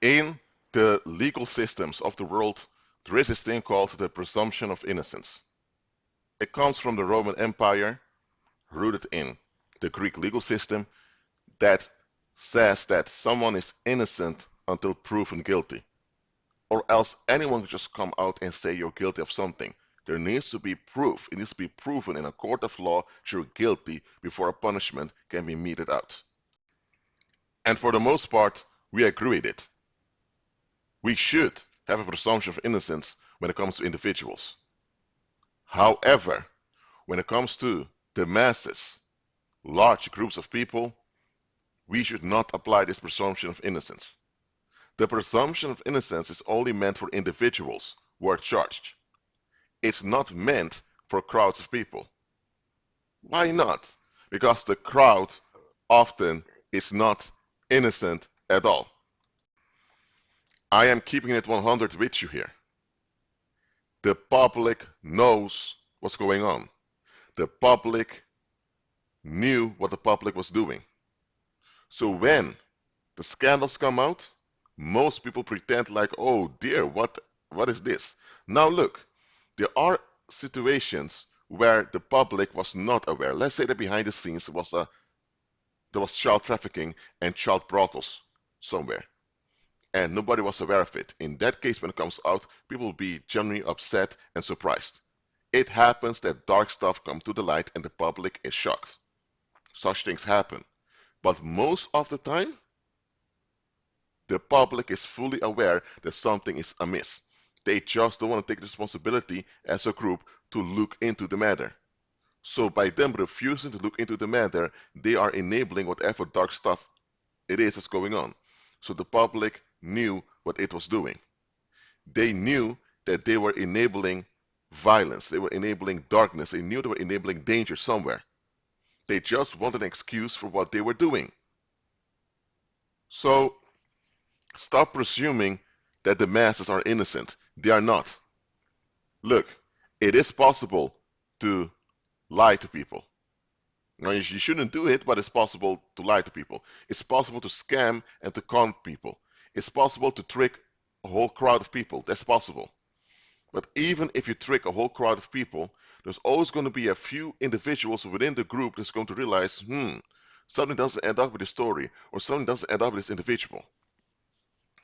In the legal systems of the world, there is this thing called the presumption of innocence. It comes from the Roman Empire, rooted in the Greek legal system that says that someone is innocent until proven guilty. Or else anyone can just come out and say you're guilty of something. There needs to be proof. It needs to be proven in a court of law that you're guilty before a punishment can be meted out. And for the most part, we agree with it. We should have a presumption of innocence when it comes to individuals. However, when it comes to the masses, large groups of people, we should not apply this presumption of innocence. The presumption of innocence is only meant for individuals who are charged. It's not meant for crowds of people. Why not? Because the crowd often is not innocent at all. I am keeping it 100 with you here. The public knows what's going on. The public knew what the public was doing. So when the scandals come out, most people pretend like, oh dear, what is this? Now look, there are situations where the public was not aware. Let's say that behind the scenes there was child trafficking and child brothels somewhere, and nobody was aware of it. In that case, when it comes out, people will be genuinely upset and surprised. It happens that dark stuff comes to the light and the public is shocked. Such things happen. But most of the time, the public is fully aware that something is amiss. They just don't want to take responsibility as a group to look into the matter. So by them refusing to look into the matter, they are enabling whatever dark stuff it is that's going on. So the public knew what it was doing. They knew that they were enabling violence. They were enabling darkness. They knew they were enabling danger somewhere. They just wanted an excuse for what they were doing. So stop presuming that the masses are innocent. They are not. Look, it is possible to lie to people. Now, you shouldn't do it, but it's possible to lie to people. It's possible to scam and to con people. It's possible to trick a whole crowd of people. That's possible. But even if you trick a whole crowd of people, there's always going to be a few individuals within the group that's going to realize, something doesn't add up with the story, or something doesn't add up with this individual.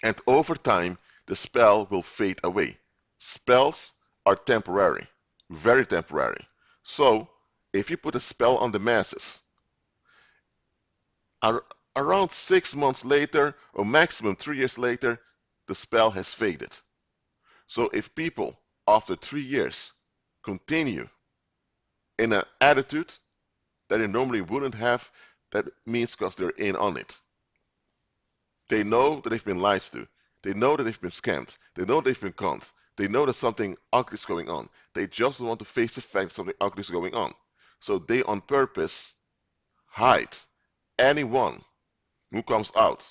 And over time, the spell will fade away. Spells are temporary, very temporary. So, if you put a spell on the masses, around 6 months later, or maximum 3 years later, the spell has faded. So if people, after 3 years, continue in an attitude that they normally wouldn't have, that means because they're in on it. They know that they've been lied to. They know that they've been scammed. They know they've been conned. They know that something ugly is going on. They just don't want to face the fact that something ugly is going on. So they on purpose hide anyone who comes out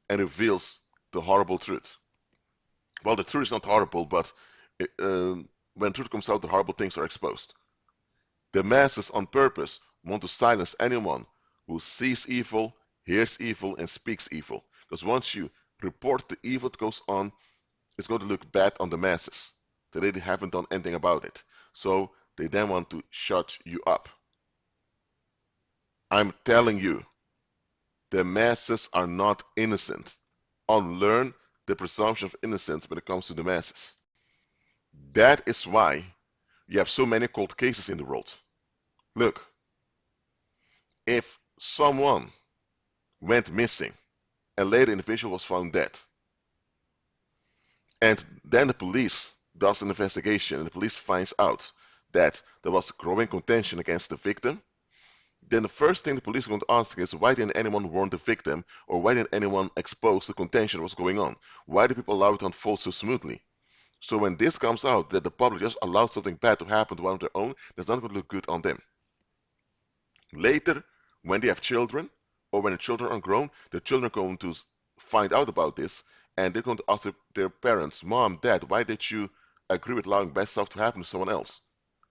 and reveals the horrible truth. Well, the truth is not horrible, but when truth comes out, the horrible things are exposed. The masses on purpose want to silence anyone who sees evil, hears evil, and speaks evil. Because once you report the evil that goes on, it's going to look bad on the masses, that they haven't done anything about it. So they then want to shut you up. I'm telling you, the masses are not innocent. Unlearn the presumption of innocence when it comes to the masses. That is why you have so many cold cases in the world. Look, if someone went missing and later the individual was found dead, and then the police does an investigation and the police finds out that there was growing contention against the victim, then the first thing the police are going to ask is, why didn't anyone warn the victim, or why didn't anyone expose the contention that was going on? Why did people allow it to unfold so smoothly? So when this comes out that the public just allowed something bad to happen to one of their own, that's not going to look good on them. Later, when they have children, or when the children are grown, the children are going to find out about this, and they're going to ask their parents, Mom, Dad, why did you agree with allowing bad stuff to happen to someone else?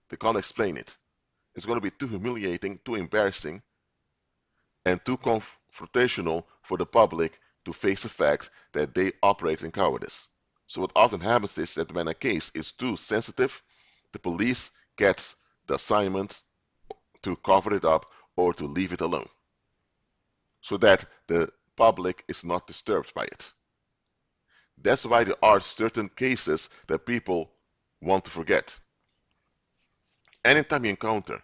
They can't explain it. It's going to be too humiliating, too embarrassing, and too confrontational for the public to face the fact that they operate in cowardice. So what often happens is that when a case is too sensitive, the police gets the assignment to cover it up or to leave it alone so that the public is not disturbed by it. That's why there are certain cases that people want to forget. Anytime you encounter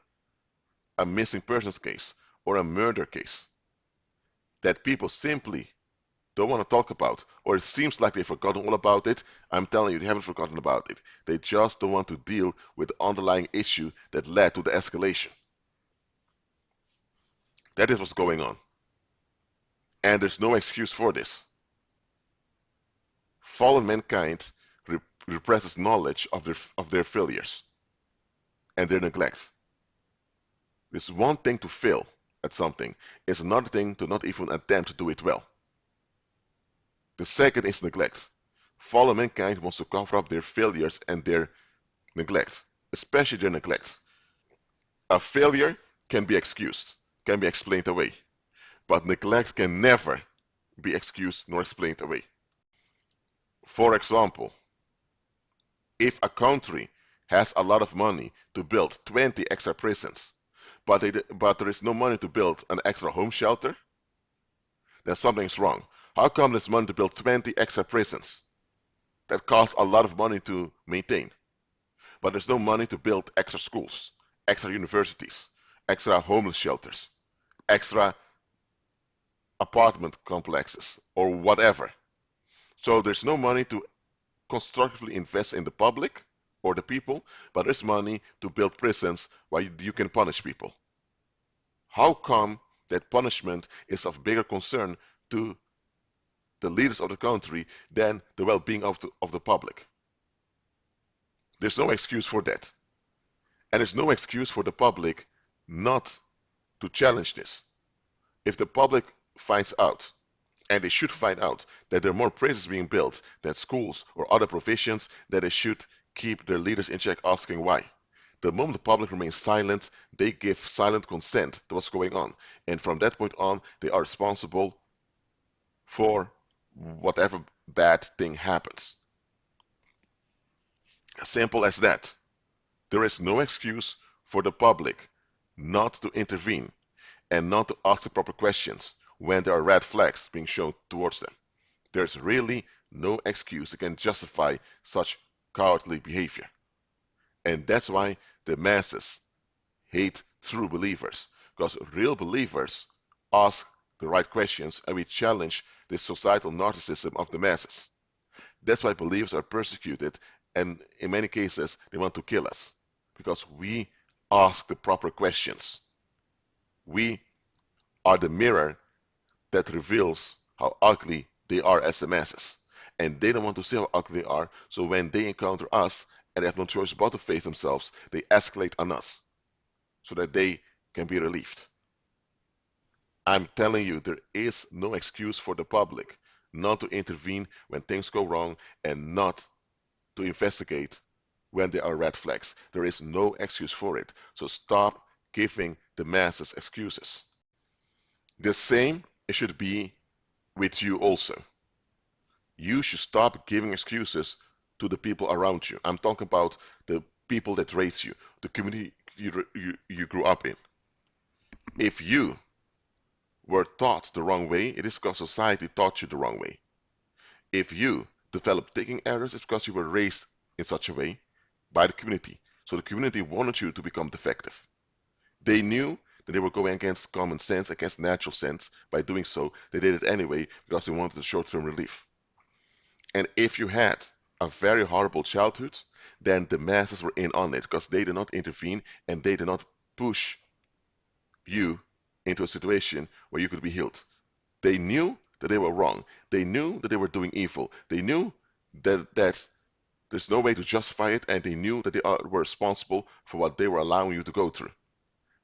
a missing persons case or a murder case that people simply don't want to talk about, or it seems like they've forgotten all about it, I'm telling you, they haven't forgotten about it. They just don't want to deal with the underlying issue that led to the escalation. That is what's going on. And there's no excuse for this. Fallen mankind represses knowledge of their failures and their neglect. It's one thing to fail at something, it's another thing to not even attempt to do it well. The second is neglect. Fallen mankind wants to cover up their failures and their neglect, especially their neglect. A failure can be excused, can be explained away, but neglect can never be excused nor explained away. For example, if a country has a lot of money to build 20 extra prisons, but there is no money to build an extra home shelter, then something's wrong. How come there's money to build 20 extra prisons that cost a lot of money to maintain, but there's no money to build extra schools, extra universities, extra homeless shelters, extra apartment complexes, or whatever? So there's no money to constructively invest in the public or the people, but there's money to build prisons where you can punish people. How come that punishment is of bigger concern to the leaders of the country than the well-being of the public? There's no excuse for that. And there's no excuse for the public not to challenge this. If the public finds out, and they should find out, that there are more prisons being built than schools or other provisions, that they should keep their leaders in check asking why. The moment the public remains silent, they give silent consent to what's going on. And from that point on, they are responsible for whatever bad thing happens. As simple as that. There is no excuse for the public not to intervene and not to ask the proper questions when there are red flags being shown towards them. There's really no excuse that can justify such cowardly behavior. And that's why the masses hate true believers, because real believers ask the right questions and we challenge this societal narcissism of the masses. That's why believers are persecuted, and in many cases they want to kill us, because we ask the proper questions. We are the mirror that reveals how ugly they are as the masses. And they don't want to see how ugly they are, so when they encounter us and they have no choice but to face themselves, they escalate on us so that they can be relieved. I'm telling you, there is no excuse for the public not to intervene when things go wrong and not to investigate when there are red flags. There is no excuse for it. So stop giving the masses excuses. The same it should be with you also. You should stop giving excuses to the people around you. I'm talking about the people that raise you, the community you grew up in. If you were taught the wrong way, it is because society taught you the wrong way. If you develop thinking errors, it's because you were raised in such a way by the community. So the community wanted you to become defective. They knew that they were going against common sense, against natural sense. By doing so, they did it anyway because they wanted a short-term relief. And if you had a very horrible childhood, then the masses were in on it because they did not intervene and they did not push you into a situation where you could be healed. They knew that they were wrong. They knew that they were doing evil. They knew that there's no way to justify it, and they knew that they were responsible for what they were allowing you to go through.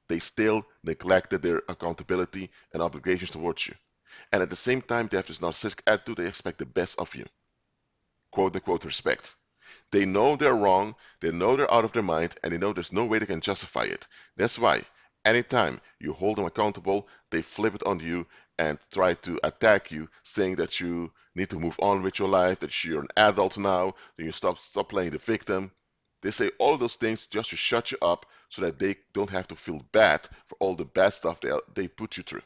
They still neglected their accountability and obligations towards you. And at the same time, they have this narcissistic attitude, they expect the best of you. Quote unquote respect. They know they're wrong, they know they're out of their mind, and they know there's no way they can justify it. That's why anytime you hold them accountable, they flip it on you and try to attack you, saying that you need to move on with your life, that you're an adult now, that you stop playing the victim. They say all those things just to shut you up so that they don't have to feel bad for all the bad stuff they put you through.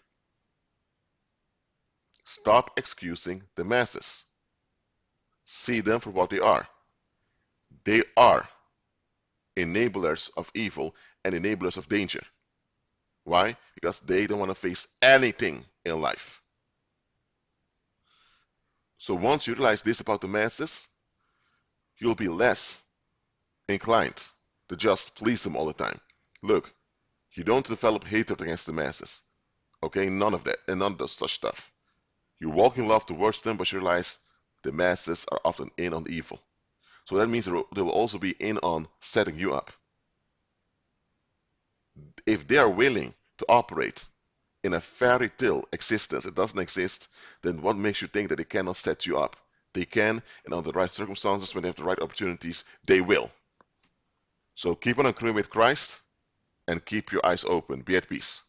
Stop excusing the masses. See them for what they are. They are enablers of evil and enablers of danger. Why? Because they don't want to face anything in life. So once you realize this about the masses, you'll be less inclined to just please them all the time. Look, you don't develop hatred against the masses. Okay, none of that, and none of that such stuff. You walk in love towards them, but you realize the masses are often in on the evil. So that means they will also be in on setting you up. If they are willing to operate in a fairy tale existence, it doesn't exist, then what makes you think that they cannot set you up? They can, and under the right circumstances, when they have the right opportunities, they will. So keep on agreeing with Christ and keep your eyes open. Be at peace.